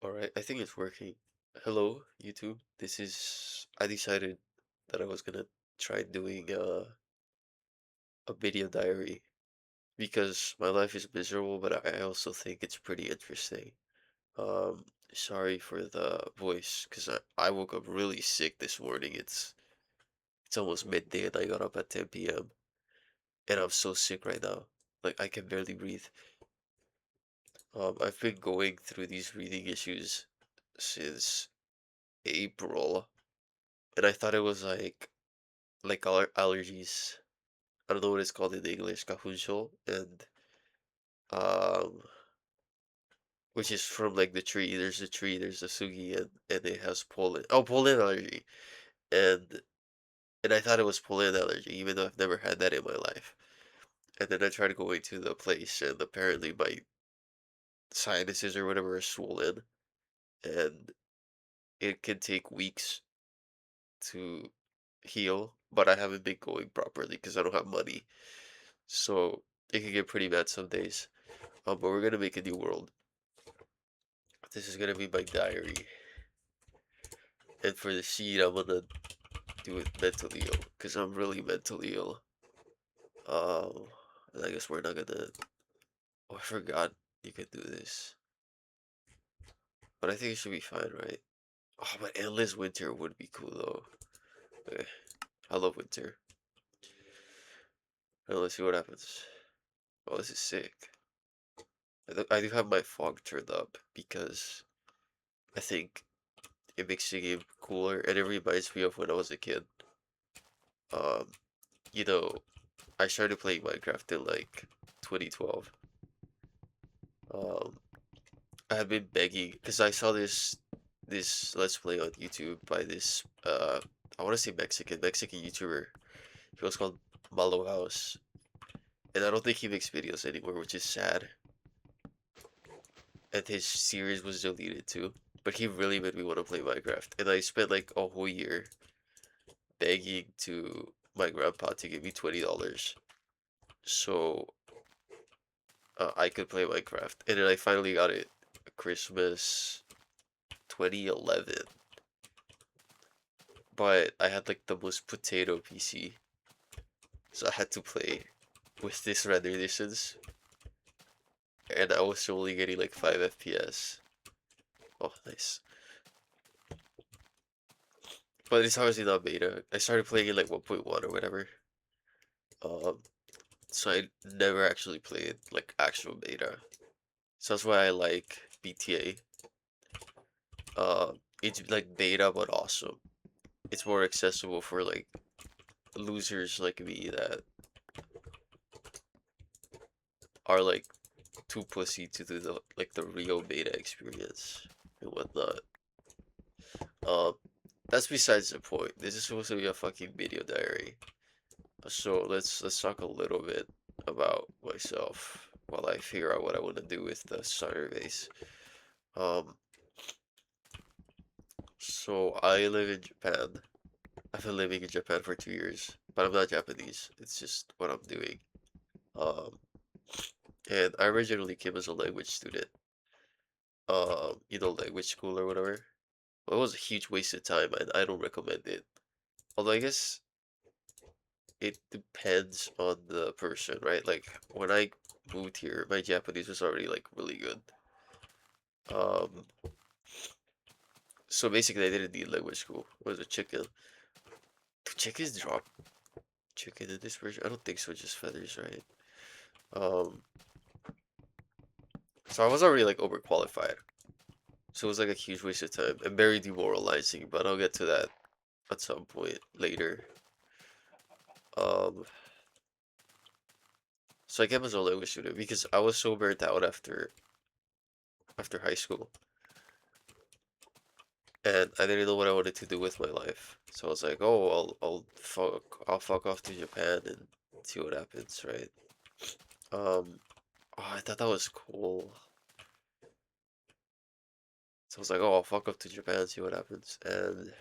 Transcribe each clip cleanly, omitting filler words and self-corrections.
Alright, I think it's working. Hello, YouTube. I decided that I was gonna try doing a video diary because my life is miserable, but I also think it's pretty interesting. Um, Sorry for the voice, because I woke up really sick this morning. It's almost midday and I got up at 10 p.m. and I'm so sick right now. Like I can barely breathe. I've been going through these breathing issues since April, and I thought it was like allergies. I don't know what it's called in English, cajuncho, and um, which is from like the tree. There's a tree, there's a sugi, and it has pollen. Oh, pollen allergy, and I thought it was pollen allergy, even though I've never had that in my life. And then I tried going to the place, and apparently my sinuses or whatever are swollen, and it can take weeks to heal. But I haven't been going properly because I don't have money, so it can get pretty bad some days. But we're gonna make a new world. This is gonna be my diary. And for the seed, I'm gonna do it mentally ill, because I'm really mentally ill. Um, and I guess we're not gonna. Oh, I forgot you could do this. But I think it should be fine, right? Oh, but endless winter would be cool though. Okay. I love winter. Now let's see what happens. Oh, this is sick. I do have my fog turned up because I think it makes the game cooler, and it reminds me of when I was a kid. Um, you know, I started playing Minecraft in like 2012. Um, I have been begging because I saw this Let's Play on YouTube by this I want to say Mexican YouTuber. He was called Malo House, and I don't think he makes videos anymore, which is sad. And his series was deleted too. But he really made me want to play Minecraft, and I spent like a whole year begging to my grandpa to give me $20 so I could play Minecraft, and then I finally got it Christmas 2011. But I had like the most potato PC, so I had to play with this render distance, and I was only getting like 5 FPS. Oh, nice. But it's obviously not beta. I started playing in like 1.1 or whatever. Um, so I never actually played like actual beta. So that's why I like BTA. It's like beta, but awesome. It's more accessible for like losers like me that are like too pussy to do the real beta experience and whatnot. Um, that's besides the point. This is supposed to be a fucking video diary. So let's talk a little bit about myself while I figure out what I want to do with the starter base. Um, so I live in Japan. I've been living in Japan for 2 years, but I'm not Japanese. It's just what I'm doing. Um, and I originally came as a language student. Language school or whatever. Well, it was a huge waste of time, and I don't recommend it. Although I guess it depends on the person, right? Like when I moved here, my Japanese was already like really good. Um, so basically I didn't need language school. It was a chicken. Do chickens drop chicken in this version? I don't think so, just feathers, right? Um, so I was already like overqualified. So it was like a huge waste of time and very demoralizing, but I'll get to that at some point later. Um, so I came as a language student because I was so burnt out after high school, and I didn't know what I wanted to do with my life. So I was like, oh, I'll fuck off to Japan and see what happens, right? Oh, I thought that was cool. So I was like, oh, I'll fuck off to Japan, see what happens, and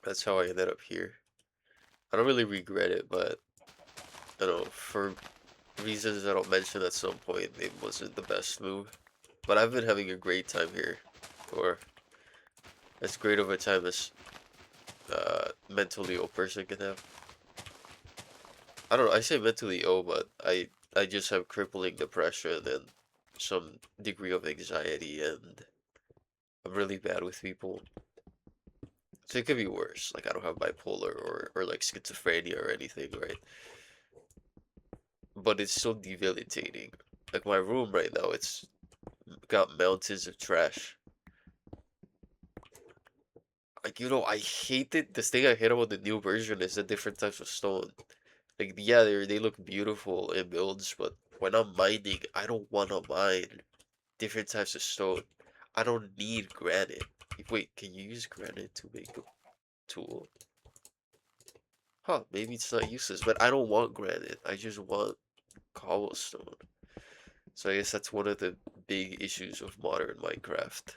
that's how I ended up here. I don't really regret it, but I don't know, for reasons that I'll mention at some point, it wasn't the best move. But I've been having a great time here, or as great of a time as mentally ill person can have. I don't know. I say mentally ill, but I just have crippling depression and some degree of anxiety, and I'm really bad with people. So it could be worse. Like I don't have bipolar or like schizophrenia or anything, right? But it's so debilitating. Like my room right now, it's got mountains of trash. Like I hate it. This thing I hate about the new version is the different types of stone. Like yeah, they look beautiful in builds, but when I'm mining, I don't wanna mine different types of stone. I don't need granite. Wait, can you use granite to make a tool? Huh, maybe it's not useless, but I don't want granite. I just want cobblestone. So I guess that's one of the big issues of modern Minecraft.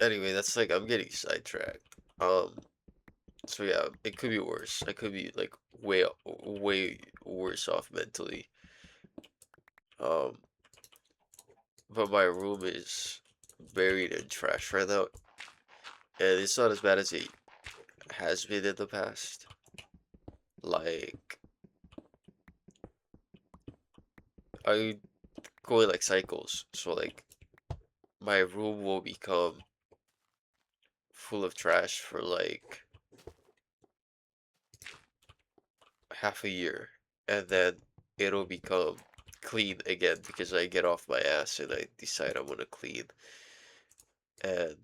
Anyway, that's like I'm getting sidetracked. Um, so yeah, it could be worse. I could be like way worse off mentally. Um, but my room is buried in trash right now, and it's not as bad as it has been in the past. Like I go in like cycles. So like my room will become full of trash for like half a year, and then it'll become clean again because I get off my ass and I decide I want to clean. And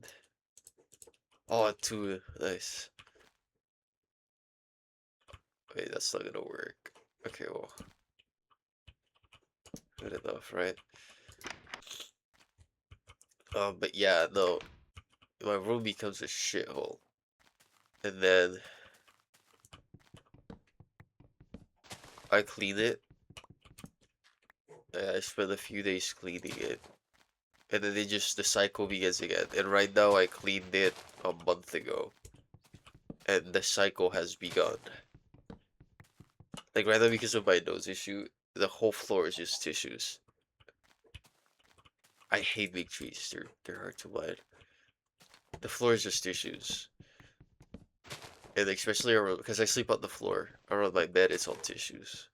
oh, too nice. Wait, that's not gonna work. Okay, well, good enough, right? But yeah, no, my room becomes a shithole, and then I clean it. And I spend a few days cleaning it, and then the cycle begins again. And right now, I cleaned it a month ago, and the cycle has begun. Like right now, because of my nose issue, the whole floor is just tissues. I hate big trees. They're hard to mine. The floor is just tissues, and especially around because I sleep on the floor. Around my bed, it's all tissues,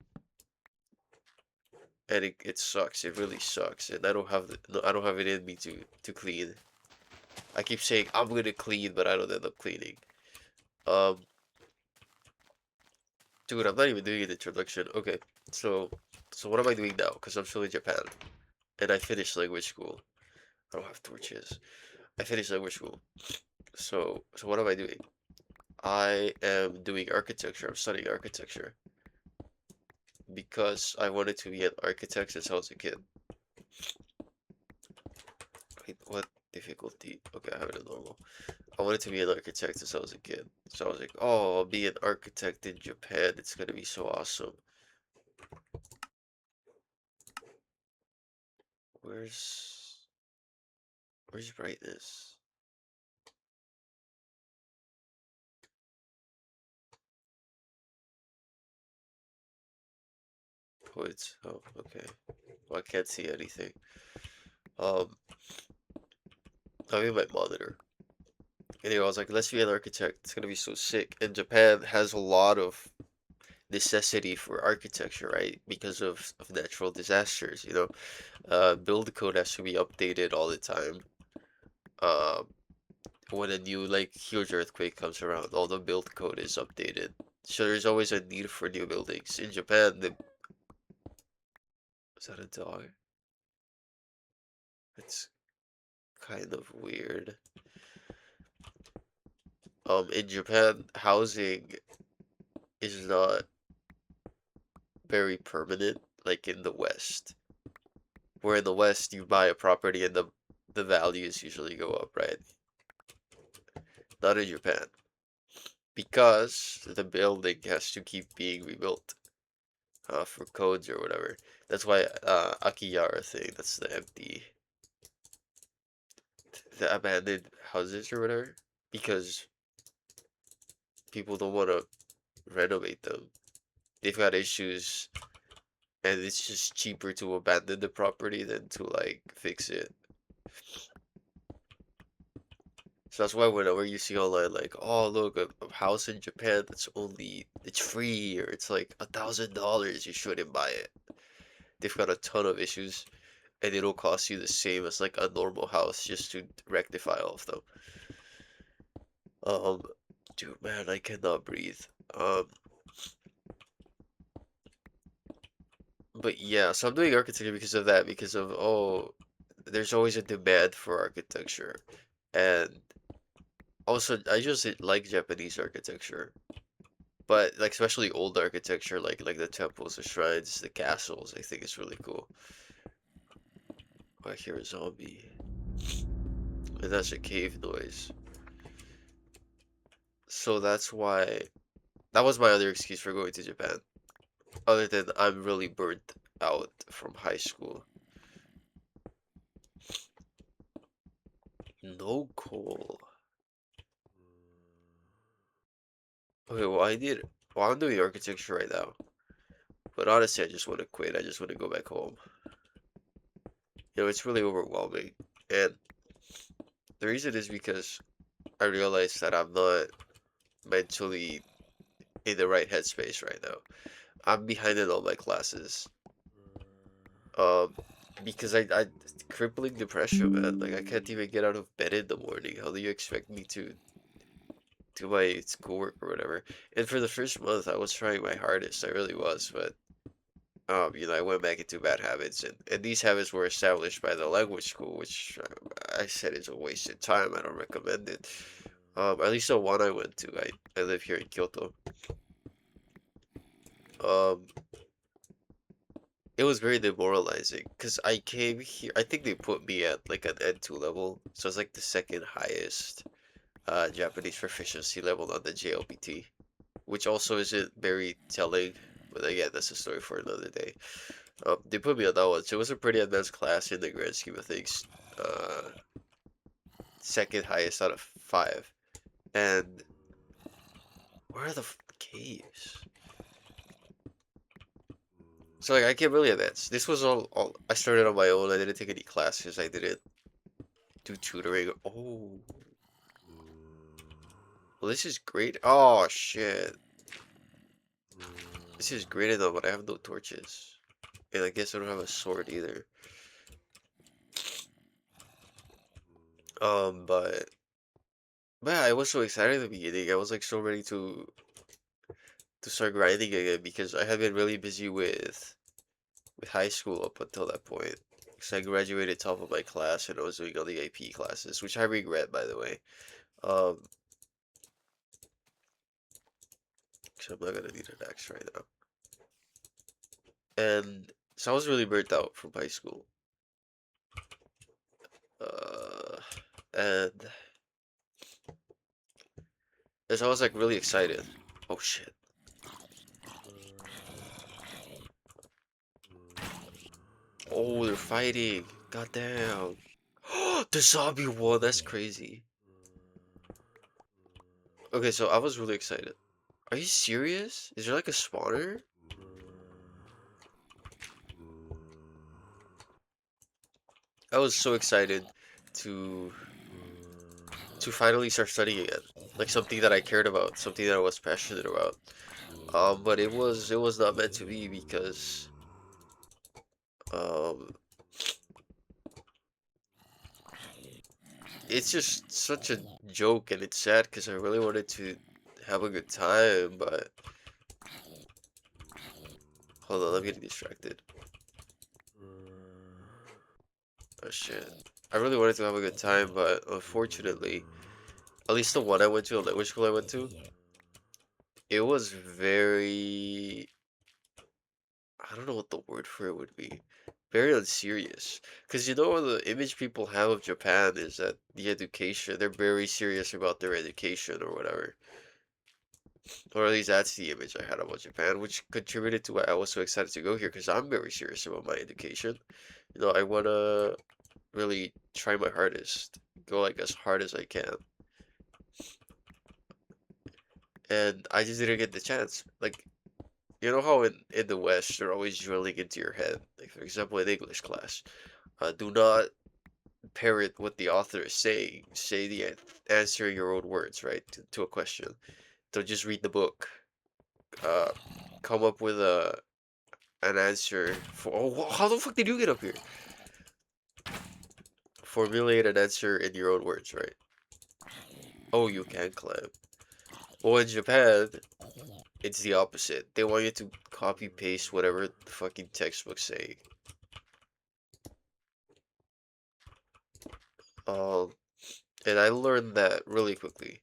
and it sucks. It really sucks, and I don't have no, I don't have it in me to clean. I keep saying I'm gonna clean, but I don't end up cleaning. Um, Dude, I'm not even doing an introduction. Okay, so so what am I doing now? Because I'm still in Japan, and I finished language school. I don't have torches. I finished language school. So what am I doing? I am doing architecture. I'm studying architecture because I wanted to be an architect since I was a kid. Wait, what difficulty? Okay, I have it in normal. I wanted to be an architect since I was a kid. So I was like, oh, I'll be an architect in Japan. It's gonna be so awesome. Where's where's brightness? Poets. Oh, okay. Well, I can't see anything. Um, I mean my monitor. Anyway, I was like, let's be an architect. It's gonna be so sick. And Japan has a lot of necessity for architecture, right? Because of natural disasters, you know. Build code has to be updated all the time. Um, when a new like huge earthquake comes around, all the build code is updated. So there's always a need for new buildings. In Japan, the is that a dog? It's kind of weird. In Japan, housing is not very permanent like in the West. Where in the West you buy a property and the values usually go up, right? Not in Japan. Because the building has to keep being rebuilt for codes or whatever. That's why Akiyara thing, that's the abandoned houses or whatever. Because people don't want to renovate them. They've got issues and it's just cheaper to abandon the property than to like fix it. So that's why whenever you see online like, oh look, a house in Japan that's only it's free or it's like $1,000, you shouldn't buy it. They've got a ton of issues and it'll cost you the same as like a normal house just to rectify all of them. Um, dude, man, I cannot breathe. Um, but yeah, so I'm doing architecture because of that, because of, oh, there's always a demand for architecture. And also, I just like Japanese architecture. But like especially old architecture, like the temples, the shrines, the castles, I think it's really cool. Oh, I hear a zombie. And that's a cave noise. So that's why that was my other excuse for going to Japan. Other than I'm really burnt out from high school. No coal. Okay, well I'm doing architecture right now. But honestly, I just want to quit. I just want to go back home. It's really overwhelming. And the reason is because I realized that I'm not mentally in the right headspace right now. I'm behind in all my classes. Um, because I crippling depression, man. Like I can't even get out of bed in the morning. How do you expect me to do my schoolwork or whatever? And for the first month, I was trying my hardest. I really was, but I went back into bad habits, and these habits were established by the language school, which I said is a wasted time. I don't recommend it. At least the one I went to. I live here in Kyoto. Um, it was very demoralizing because I came here. I think they put me at like an N2 level, so it's like the second highest Japanese proficiency level on the JLPT, which also isn't very telling. But again, that's a story for another day. They put me on that one, so it was a pretty advanced class in the grand scheme of things. Uh, Second highest out of five. And where are the caves? So like I can't really advance. This was all I started on my own. I didn't take any classes. I didn't do tutoring. Oh, well, this is great. Oh shit, this is great enough, but I have no torches, and I guess I don't have a sword either. But yeah, I was so excited at the beginning. I was like so ready to start grinding again because I had been really busy with high school up until that point. Because I graduated top of my class and I was doing all the AP classes, which I regret, by the way. Um, so I'm not gonna need an axe right now. And so I was really burnt out from high school. Uh, and so I was like really excited. Oh shit. Oh, they're fighting. God damn. The zombie won. That's crazy. Okay, so I was really excited. Are you serious? Is there like a spawner? I was so excited to to finally start studying again. Like something that I cared about, something that I was passionate about. But it was not meant to be because um it's just such a joke and it's sad because I really wanted to have a good time, but hold on, I'm getting distracted. Oh shit. I really wanted to have a good time, but unfortunately, at least the one I went to, the language school I went to, it was very, I don't know what the word for it would be. Very unserious. Because the image people have of Japan is that the education, they're very serious about their education or whatever. Or at least that's the image I had about Japan, which contributed to why I was so excited to go here because I'm very serious about my education. I want to really try my hardest, go like as hard as I can. And I just didn't get the chance. Like, You know how in the West they're always drilling into your head. Like for example, in English class, do not parrot what the author is saying. Say the answer in your own words, right, to a question. Don't just read the book. Uh, come up with a an answer for. Oh, how the fuck did you get up here? Formulate an answer in your own words, right? Oh, you can climb. Well, in Japan, it's the opposite. They want you to copy paste whatever the fucking textbook say. Um, and I learned that really quickly.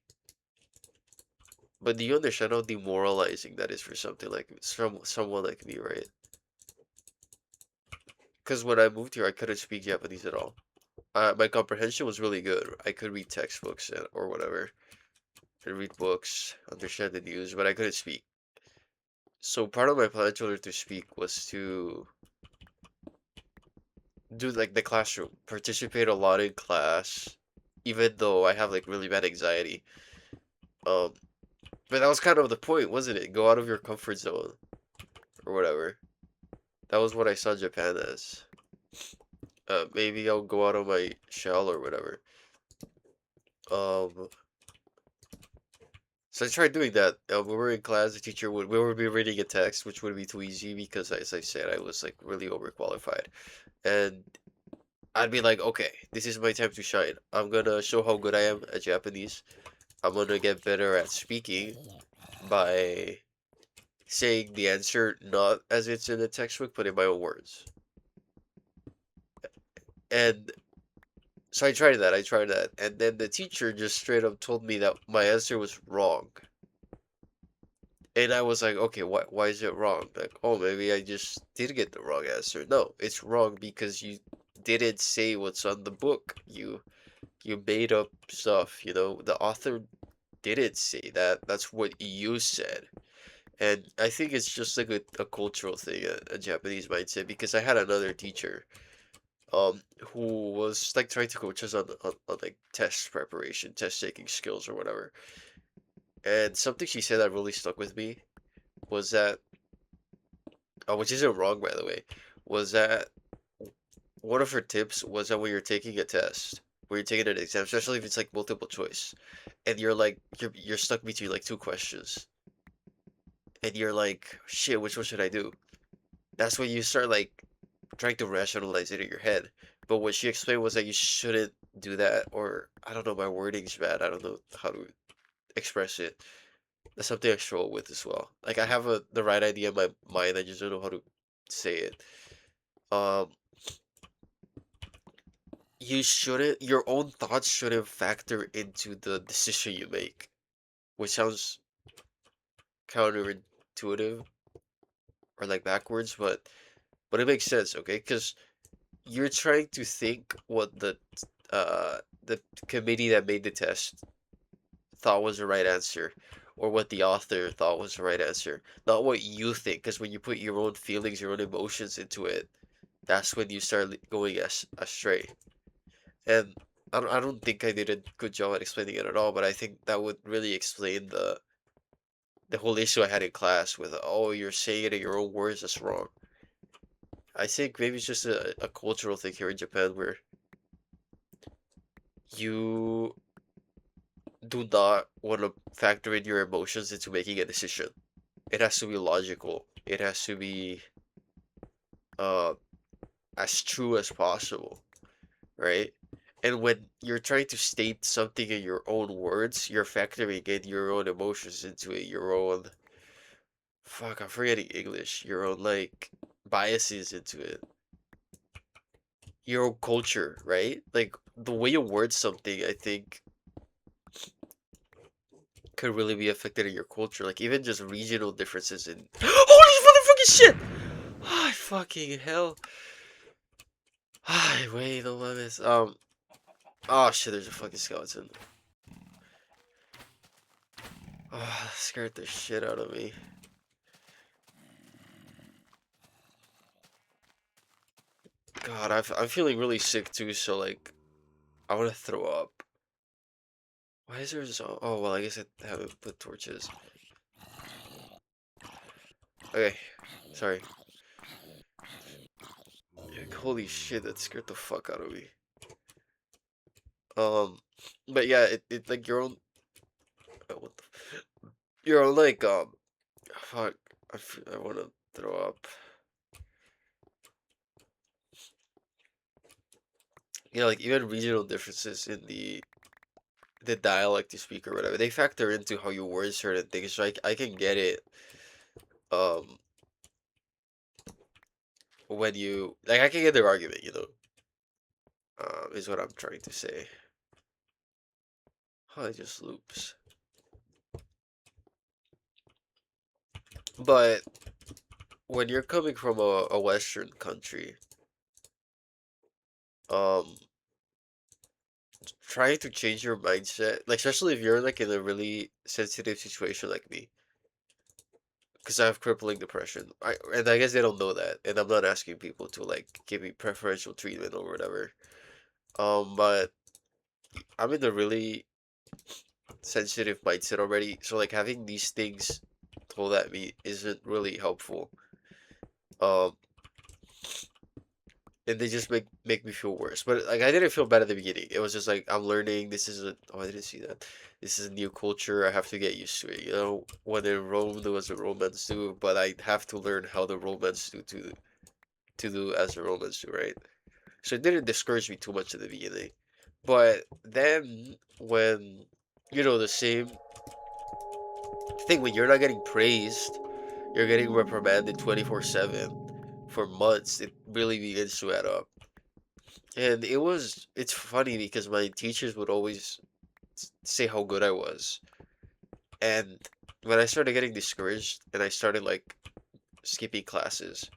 But do you understand how demoralizing that is for something like someone like me, right? Because when I moved here, I couldn't speak Japanese at all. My comprehension was really good. I could read textbooks or whatever, and read books, understand the news, but I couldn't speak. So part of my plan to learn to speak was to do like the classroom, participate a lot in class, even though I have like really bad anxiety. Um, but that was kind of the point, wasn't it? Go out of your comfort zone or whatever. That was what I saw Japan as. Maybe I'll go out of my shell or whatever. Um, so I tried doing that. We were in class, the teacher would we would be reading a text, which would be too easy because, as I said, I was like really overqualified, and I'd be like, okay, this is my time to shine. I'm gonna show how good I am at Japanese. I'm gonna get better at speaking by saying the answer not as it's in the textbook, but in my own words. And so I tried that, and then the teacher just straight up told me that my answer was wrong. And I was like, okay, why is it wrong? Like, oh, maybe I just did get the wrong answer. No, it's wrong because you didn't say what's on the book. You made up stuff, you know. The author didn't say that. That's what you said. And I think it's just like a cultural thing, a Japanese mindset, because I had another teacher who was like trying to coach us on like test preparation, test taking skills or whatever. And something she said that really stuck with me was that, which isn't wrong by the way, was that one of her tips was that when you're taking a test, when you're taking an exam, especially if it's like multiple choice, and you're like you're stuck between like two questions, and you're like, shit, which one should I do? That's when you start like trying to rationalize it in your head. But what she explained was that you shouldn't do that, or I don't know, my wording's bad. I don't know how to express it. That's something I struggle with as well. Like I have the right idea in my mind, I just don't know how to say it. Um, you shouldn't, your own thoughts shouldn't factor into the decision you make, which sounds counterintuitive or like backwards, but it makes sense, okay? Because you're trying to think what the committee that made the test thought was the right answer, or what the author thought was the right answer, not what you think. Because when you put your own feelings, your own emotions into it, that's when you start going astray. And I don't think I did a good job at explaining it at all, but I think that would really explain the whole issue I had in class with, oh, you're saying it in your own words, that's wrong. I think maybe it's just a cultural thing here in Japan where you do not want to factor in your emotions into making a decision. It has to be logical. It has to be uh as true as possible, right? And when you're trying to state something in your own words, you're factoring in your own emotions into it, your own fuck, I'm forgetting English, your own like biases into it, your own culture, right? Like the way you word something, I think could really be affected in your culture. Like even just regional differences in holy motherfucking shit! Ah, fucking hell. Ah, wait, no mames. Oh shit, there's a fucking skeleton. Ah, that scared the shit out of me. God, I'm feeling really sick too, so like, I want to throw up. Why is there so? Oh well, I guess I haven't put torches. Okay, sorry. Holy shit, that scared the fuck out of me. Um, but yeah, it like your own. What the, your own like fuck. I want to throw up. Like even regional differences in the dialect you speak or whatever, they factor into how you word certain things. So I can get it. Um, when you like, I can get their argument. Is what I'm trying to say. Oh, it just loops. But when you're coming from a Western country, um, trying to change your mindset, like especially if you're like in a really sensitive situation like me, because I have crippling depression. I guess they don't know that, and I'm not asking people to like give me preferential treatment or whatever. But I'm in a really sensitive mindset already, so like having these things told at me isn't really helpful. Um, and they just make me feel worse. But like I didn't feel bad at the beginning. It was just like I'm learning. This is a oh I didn't see that. This is a new culture. I have to get used to it. When in Rome there was a Romans do, but I have to learn how the Romans do to do as the Romans do, right? So it didn't discourage me too much at the beginning. But then when the same thing when you're not getting praised, you're getting reprimanded 24/7 for months, it really begins to add up. And it's funny because my teachers would always say how good I was. And when I started getting discouraged and I started like skipping classes,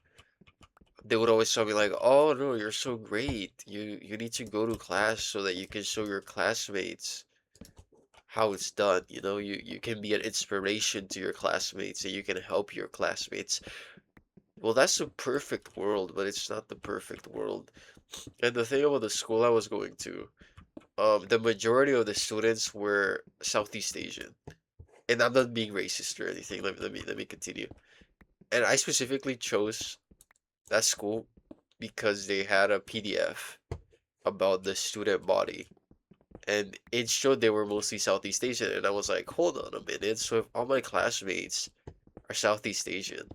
they would always tell me like, "Oh no, you're so great. You need to go to class so that you can show your classmates how it's done. You can be an inspiration to your classmates and you can help your classmates." Well, that's a perfect world, but it's not the perfect world. And the thing about the school I was going to, the majority of the students were Southeast Asian. And I'm not being racist or anything. Let me continue. And I specifically chose that school because they had a PDF about the student body. And it showed they were mostly Southeast Asian. And I was like, hold on a minute. So if all my classmates are Southeast Asian,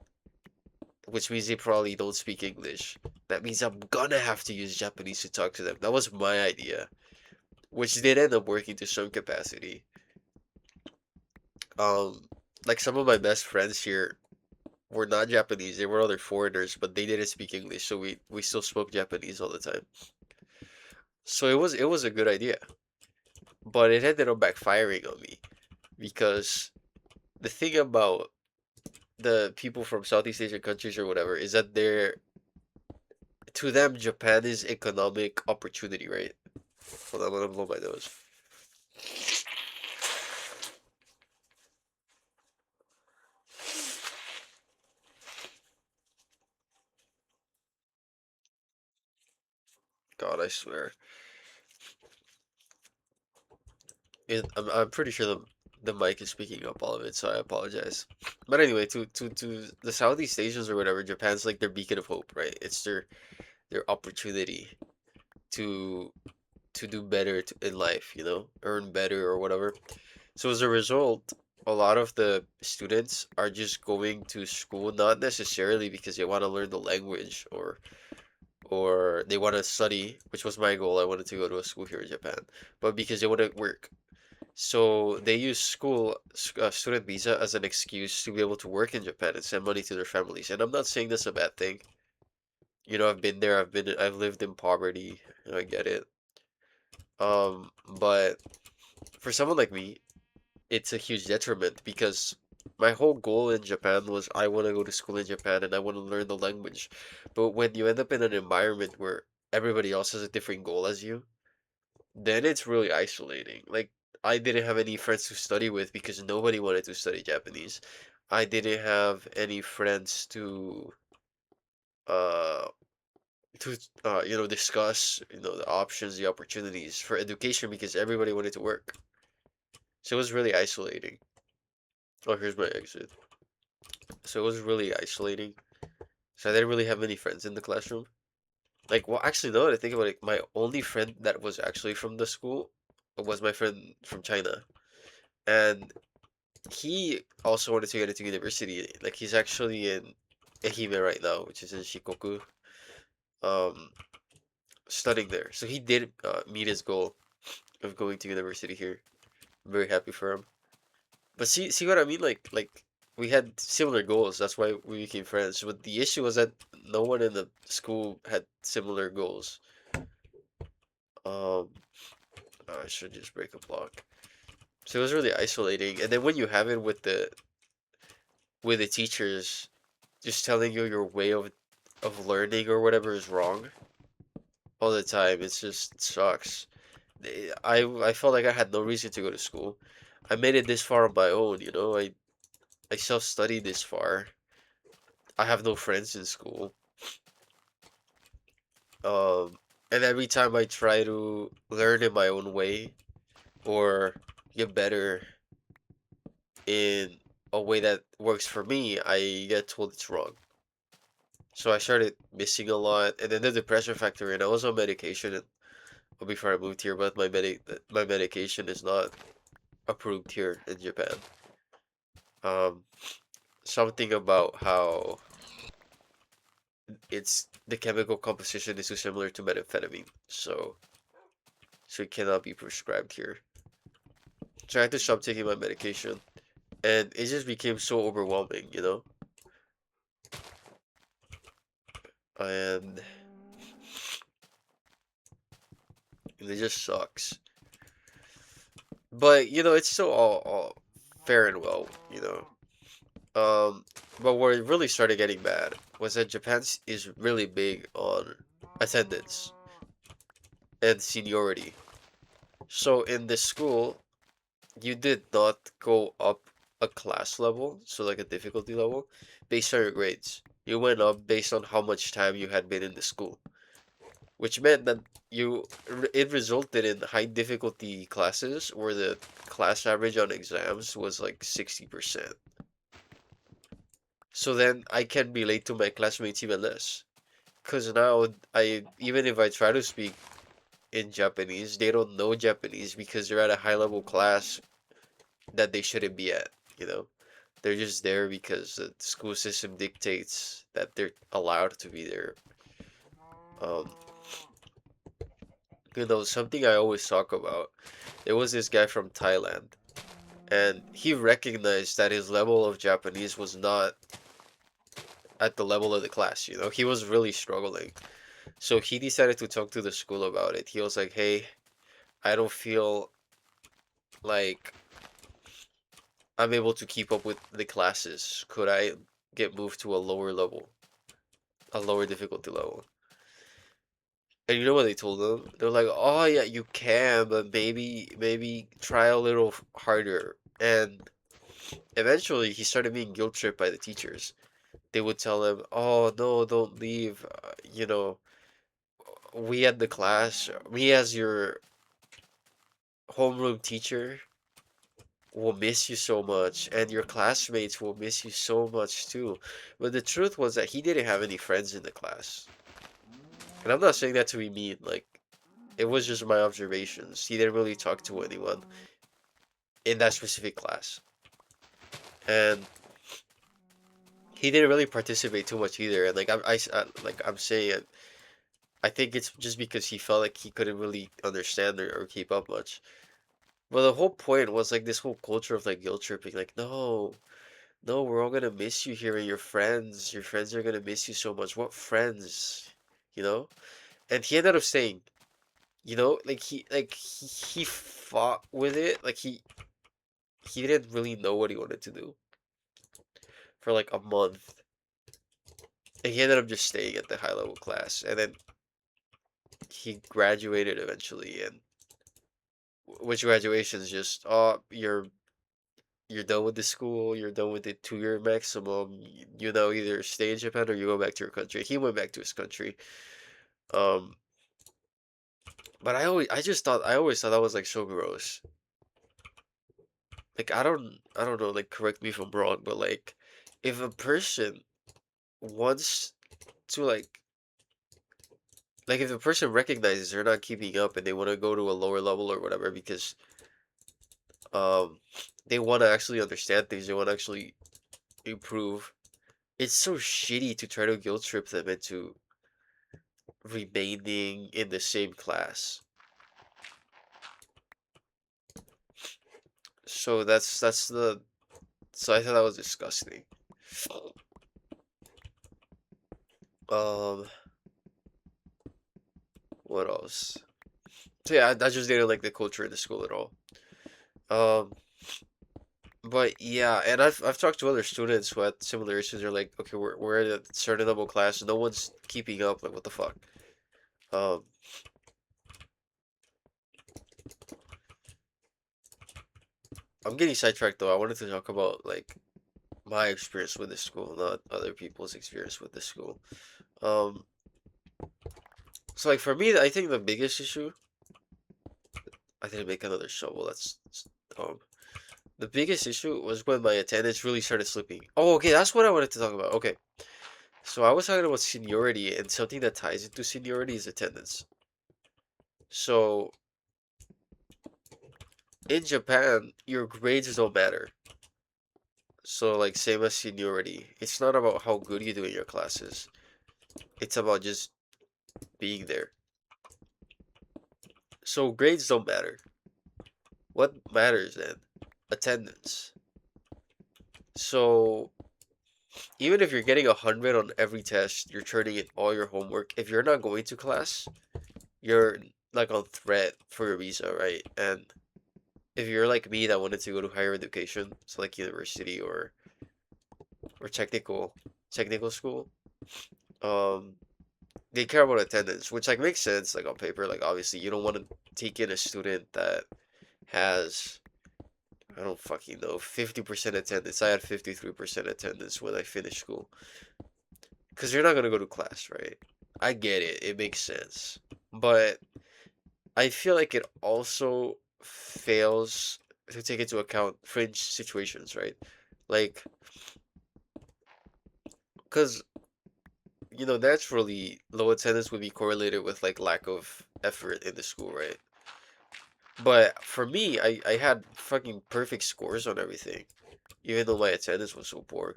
which means they probably don't speak English, that means I'm gonna have to use Japanese to talk to them. That was my idea, which did end up working to some capacity. Um, like some of my best friends here were not Japanese. They were other foreigners, but they didn't speak English, so we still spoke Japanese all the time. So it was a good idea, but it ended up backfiring on me because the thing about the people from Southeast Asian countries or whatever is that to them Japan is economic opportunity, right? Hold on, I'm gonna blow my nose. God, I swear. I'm pretty sure the mic is picking up all of it, so I apologize. But anyway, to the Southeast Asians or whatever, Japan's like their beacon of hope, right? It's their opportunity to do better in life, earn better or whatever. So as a result, a lot of the students are just going to school not necessarily because they want to learn the language or they want to study, which was my goal. I wanted to go to a school here in Japan, but because they want to work. So they use student visa as an excuse to be able to work in Japan and send money to their families. And I'm not saying that's a bad thing. I've been there. I've lived in poverty. I get it. But for someone like me, it's a huge detriment because my whole goal in Japan was I want to go to school in Japan and I want to learn the language. But when you end up in an environment where everybody else has a different goal as you, then it's really isolating. Like I didn't have any friends to study with because nobody wanted to study Japanese. I didn't have any friends uh discuss the options, the opportunities for education because everybody wanted to work. So it was really isolating. Oh, here's my exit. So it was really isolating. So I didn't really have many friends in the classroom. Like, well, actually, no, I think about it, my only friend that was actually from the school was my friend from China. And he also wanted to get into university. Like, he's actually in Ehime right now, which is in Shikoku, um, studying there. So he did meet his goal of going to university here. I'm very happy for him. But see what I mean? Like we had similar goals. That's why we became friends. But the issue was that no one in the school had similar goals. Um, I should just break a block. So it was really isolating. And then when you have it with the teachers just telling you your way of learning or whatever is wrong all the time, it sucks. I felt like I had no reason to go to school. I made it this far on my own, you know. I self-studied this far. I have no friends in school. Um, and every time I try to learn in my own way or get better in a way that works for me, I get told it's wrong. So I started missing a lot, and then the depression factor, and I was on medication before I moved here, but my medication is not approved here in Japan. Um, Something about how it's the chemical composition is too similar to methamphetamine, so it cannot be prescribed here. So I had to stop taking my medication, and it just became so overwhelming, you know, and it just sucks. But you know, it's still all fair and well, you know. But where it really started getting bad was that Japan is really big on attendance and seniority. So in this school, you did not go up a class level, so like a difficulty level, based on your grades. You went up based on how much time you had been in the school, which meant that it resulted in high difficulty classes where the class average on exams was like 60%. So then I can relate to my classmates even less. Because now I even if I try to speak in Japanese, they don't know Japanese because they're at a high level class that they shouldn't be at, you know? They're just there because the school system dictates that they're allowed to be there. Um, you know, something I always talk about. There was this guy from Thailand, and he recognized that his level of Japanese was not at the level of the class, you know? He was really struggling. So he decided to talk to the school about it. He was like, "Hey, I don't feel like I'm able to keep up with the classes. Could I get moved to a lower level, a lower difficulty level?" And you know what they told him? They're like, "Oh yeah, you can, but maybe try a little harder." And eventually, he started being guilt tripped by the teachers. They would tell him, "Oh no, don't leave. You know, we at the class, me as your homeroom teacher will miss you so much, and your classmates will miss you so much too." But the truth was that he didn't have any friends in the class. And I'm not saying that to be mean, like, it was just my observations. He didn't really talk to anyone in that specific class. And he didn't really participate too much either. And like I'm saying, I think it's just because he felt like he couldn't really understand or keep up much. But the whole point was like this whole culture of like guilt tripping, like, no, no, we're all gonna miss you here and your friends are gonna miss you so much. What friends? You know? And he ended up staying, you know, he fought with it, like he didn't really know what he wanted to do for like a month. And he ended up just staying at the high level class. And then he graduated eventually, and which graduation is just, oh, you're done with the school, you're done with the 2 year maximum. You know, either stay in Japan or you go back to your country. He went back to his country. Um, but I always thought that was like so gross. Like I don't know, like correct me if I'm wrong, but like if a person wants to like if the person recognizes they're not keeping up and they want to go to a lower level or whatever because um they want to actually understand things, they want to actually improve. It's so shitty to try to guilt trip them into remaining in the same class. So that's the so I thought that was disgusting. Um, what else? So yeah, I just didn't like the culture in the school at all. Um, but yeah, and I've talked to other students who had similar issues. They're like, okay, we're in a certain level class, no one's keeping up. Like, what the fuck? Um, I'm getting sidetracked though. I wanted to talk about like my experience with the school, not other people's experience with the school. Um, so like for me, I think the biggest issue. I didn't make another shovel. That's the biggest issue was when my attendance really started slipping. Oh, okay, that's what I wanted to talk about. Okay, so I was talking about seniority, and something that ties into seniority is attendance. So in Japan, your grades don't matter. So like same as seniority, it's not about how good you do in your classes. It's about just being there. So grades don't matter. What matters then? Attendance. So even if you're getting 100 on every test, you're turning in all your homework. If you're not going to class, you're like on threat for your visa, right? And if you're like me that wanted to go to higher education, so like university or technical school, um, they care about attendance, which like makes sense, like on paper. Like obviously, you don't want to take in a student that has I don't fucking know 50% attendance. I had 53% attendance when I finished school, because you're not gonna go to class, right? I get it. It makes sense, but I feel like it also fails to take into account fringe situations, right? Like, because, naturally, low attendance would be correlated with, like, lack of effort in the school, right? But for me, I had fucking perfect scores on everything, even though my attendance was so poor.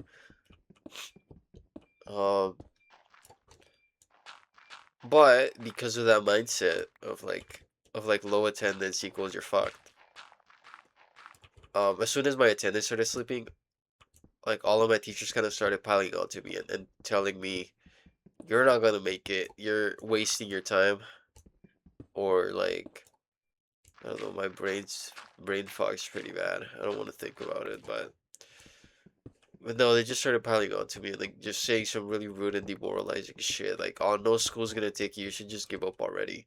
Um, but because of that mindset of like low attendance equals you're fucked. As soon as my attendance started slipping, like all of my teachers kind of started piling on to me and telling me you're not gonna make it, you're wasting your time, or like I don't know, my brain fog's pretty bad. I don't want to think about it, but no, they just started piling on to me, like just saying some really rude and demoralizing shit, like oh, no school's gonna take you, you should just give up already.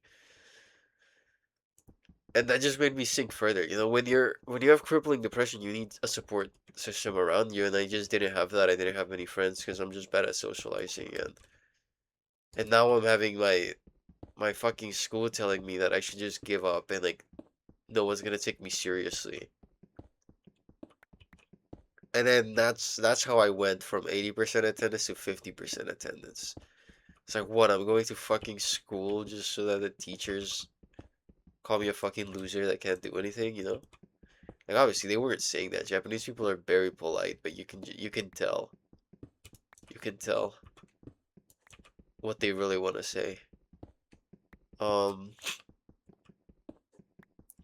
And that just made me sink further. When you have crippling depression, you need a support system around you, and I just didn't have that. I didn't have many friends because I'm just bad at socializing, and now I'm having my fucking school telling me that I should just give up and like no one's gonna take me seriously. And then that's how I went from 80% attendance to 50% attendance. It's like what, I'm going to fucking school just so that the teachers call me a fucking loser that can't do anything, you know? Like obviously they weren't saying that. Japanese people are very polite, but you can tell. You can tell what they really want to say. Um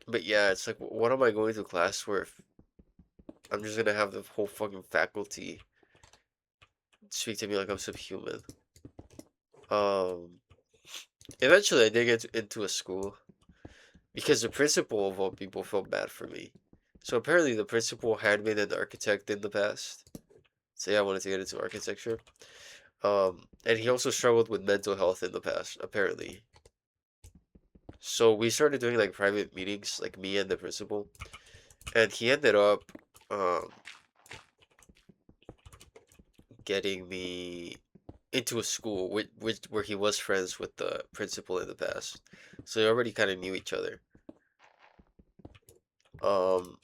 but yeah, it's like what am I going to class for if I'm just gonna have the whole fucking faculty speak to me like I'm subhuman. Um, Eventually I did get into a school because the principal of all people felt bad for me. So apparently the principal had been an architect in the past. So yeah, I wanted to get into architecture. And he also struggled with mental health in the past, apparently. So we started doing like private meetings, like me and the principal, and he ended up um getting me into a school where he was friends with the principal in the past. So they already kind of knew each other. Um,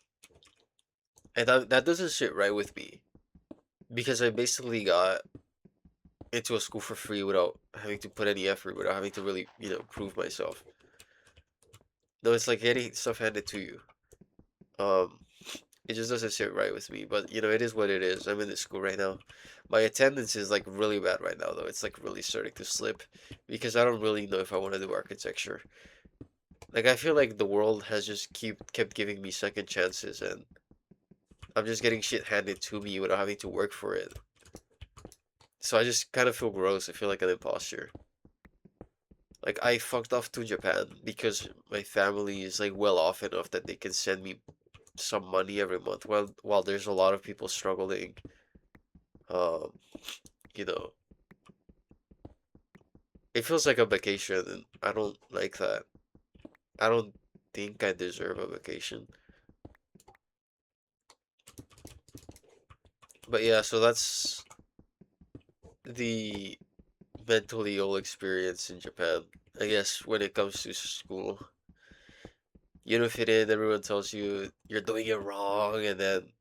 and that doesn't sit right with me because I basically got into a school for free without having to put any effort, without having to really, prove myself. No, it's like getting stuff handed to you. Um, it just doesn't sit right with me, but it is what it is. I'm in this school right now. My attendance is like really bad right now, though. It's like really starting to slip because I don't really know if I want to do architecture. Like I feel like the world has just kept giving me second chances, and I'm just getting shit handed to me without having to work for it. So I just kind of feel gross. I feel like an imposter. Like I fucked off to Japan because my family is like well off enough that they can send me some money every month. While there's a lot of people struggling, um, you know, it feels like a vacation, and I don't like that. I don't think I deserve a vacation. But yeah, so that's the mentally ill experience in Japan. I guess when it comes to school, you don't fit in, everyone tells you you're doing it wrong, and then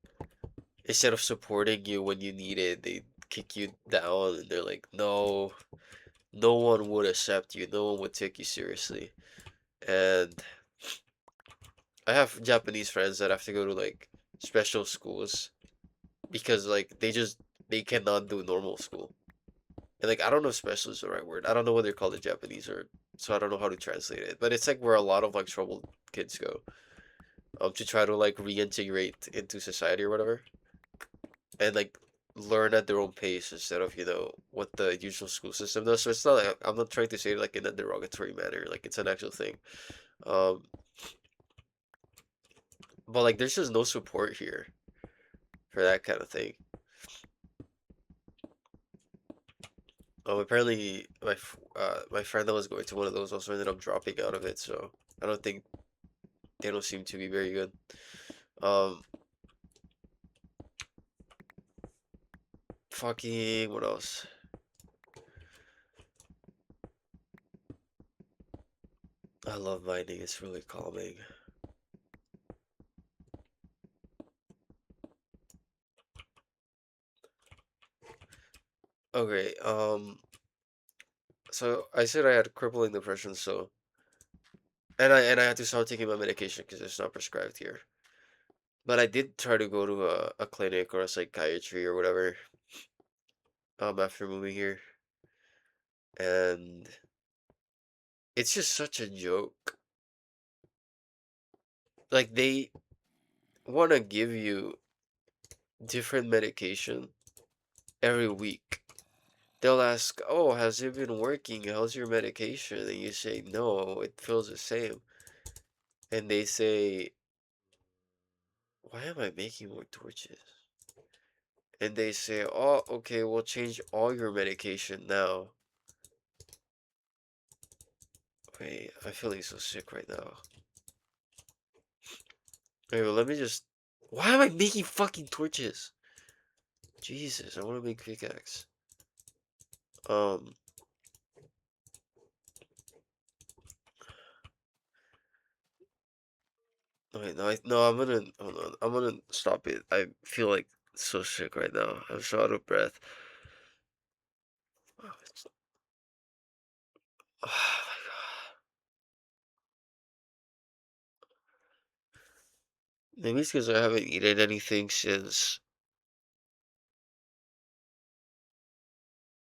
instead of supporting you when you need it, they kick you down and they're like, no, no one would accept you, no one would take you seriously. And I have Japanese friends that have to go to like special schools because like they cannot do normal school. And like I don't know if special is the right word. I don't know what they're called in Japanese or so I don't know how to translate it. But it's like where a lot of like troubled kids go to try to like reintegrate into society or whatever. And like learn at their own pace instead of what the usual school system does. So it's not like I'm not trying to say it like in a derogatory manner. Like it's an actual thing. Um, but like there's just no support here for that kind of thing. Apparently my friend that was going to one of those also ended up dropping out of it. So I don't think they don't seem to be very good. Um, fucking what else? I love mining. It's really calming. Okay. So I said I had crippling depression. So and I had to start taking my medication because it's not prescribed here. But I did try to go to a clinic or a psychiatry or whatever after moving here, and it's just such a joke. Like they want to give you different medication every week. They'll ask, "Oh, has it been working? How's your medication?" And you say, "No, it feels the same." And they say, "Why am I making more torches?" And they say, "Oh, okay, we'll change all your medication now." Wait, I'm feeling so sick right now. Wait, well, let me just. Why am I making fucking torches? Jesus, I want to make pickaxe. Um, wait, no, no, I'm gonna hold on. I'm gonna stop it. I feel like so sick right now. I'm so out of breath. Oh, oh my god. Maybe it's because I haven't eaten anything since.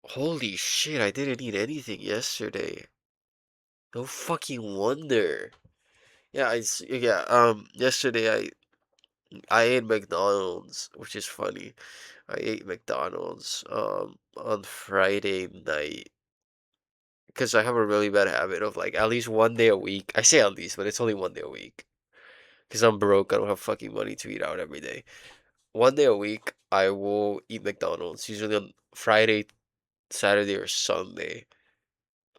Holy shit! I didn't eat anything yesterday. No fucking wonder. Yeah, yeah. Yesterday I ate McDonald's, which is funny. I ate McDonald's on Friday night because I have a really bad habit of like at least one day a week. I say at least, but it's only one day a week because I'm broke. I don't have fucking money to eat out every day. One day a week, I will eat McDonald's, usually on Friday, Saturday, or Sunday.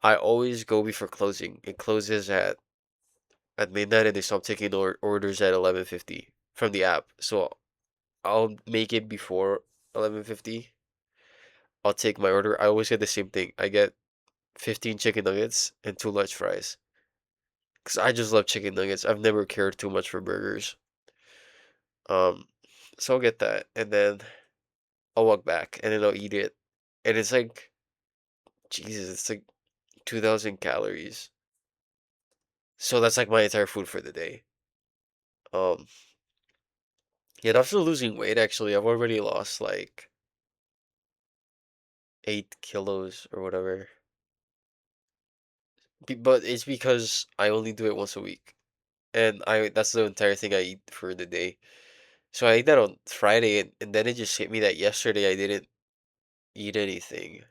I always go before closing. It closes at midnight, and they stop taking orders at 11:50 from the app. So I'll make it before 11:50. I'll take my order. I always get the same thing. I get 15 chicken nuggets and two large fries. Because I just love chicken nuggets. I've never cared too much for burgers. Um, so I'll get that. And then I'll walk back and then I'll eat it. And it's like, Jesus, it's like 2,000 calories. So that's like my entire food for the day. Um, yeah, and I'm still losing weight actually. I've already lost like 8 kilos or whatever. But it's because I only do it once a week. And I that's the entire thing I eat for the day. So I ate that on Friday and then it just hit me that yesterday I didn't eat anything.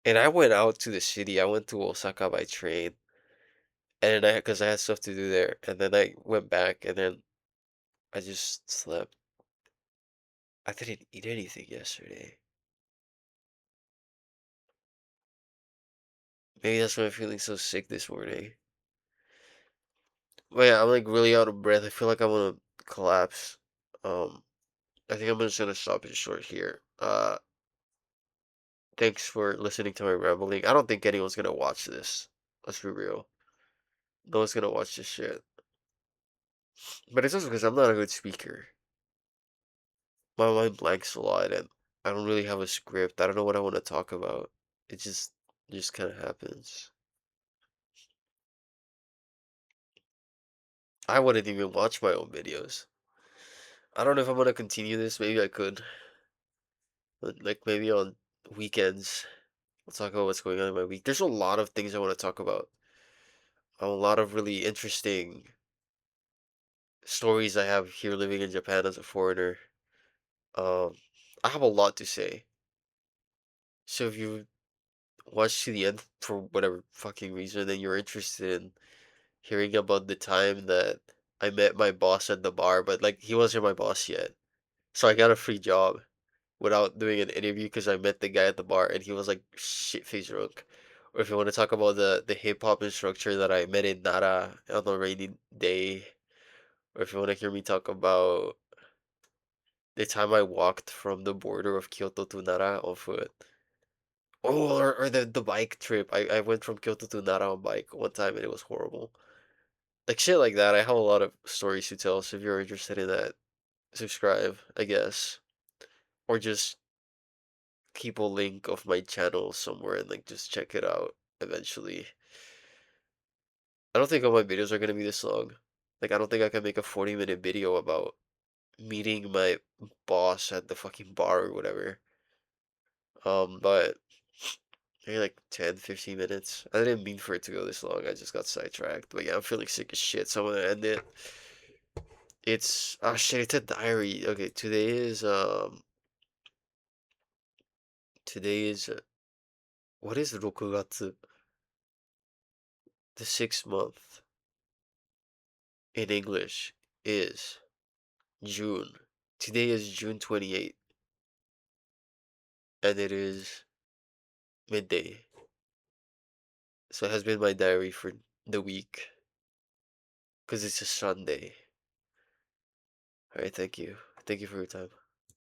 And I went out to the city. I went to Osaka by train. And then because I had stuff to do there. And then I went back and then I just slept. I didn't eat anything yesterday. Maybe that's why I'm feeling so sick this morning. But yeah, I'm like really out of breath. I feel like I'm gonna collapse. Um, I think I'm just gonna stop it short here. Thanks for listening to my rambling. I don't think anyone's gonna watch this. Let's be real. No one's gonna watch this shit. But it's also because I'm not a good speaker. My mind blanks a lot and I don't really have a script. I don't know what I want to talk about. It just kind of happens. I wouldn't even watch my own videos. I don't know if I'm gonna continue this. Maybe I could. But like maybe on weekends, I'll talk about what's going on in my week. There's a lot of things I want to talk about. A lot of really interesting stories I have here living in Japan as a foreigner. Um, I have a lot to say. So if you watch to the end for whatever fucking reason, then you're interested in hearing about the time that I met my boss at the bar, but like he wasn't my boss yet. So I got a free job without doing an interview because I met the guy at the bar and he was like shit face drunk. Or if you want to talk about the hip hop instructor that I met in Nara on a rainy day, or if you want to hear me talk about the time I walked from the border of Kyoto to Nara on foot. Oh, or the bike trip. I went from Kyoto to Nara on bike one time and it was horrible. Like shit like that. I have a lot of stories to tell, so if you're interested in that, subscribe, I guess. Or just keep a link of my channel somewhere and like just check it out eventually. I don't think all my videos are gonna be this long. Like I don't think I can make a 40-minute video about meeting my boss at the fucking bar or whatever. But maybe like 10, 15 minutes. I didn't mean for it to go this long. I just got sidetracked. But yeah, I'm feeling sick as shit, so I'm gonna end it. It's oh shit, it's a diary. Okay, today is what is 6月? The 6th month in English is June. Today is June 28th, and it is midday. So it has been my diary for the week, because it's a Sunday. Alright, thank you. Thank you for your time.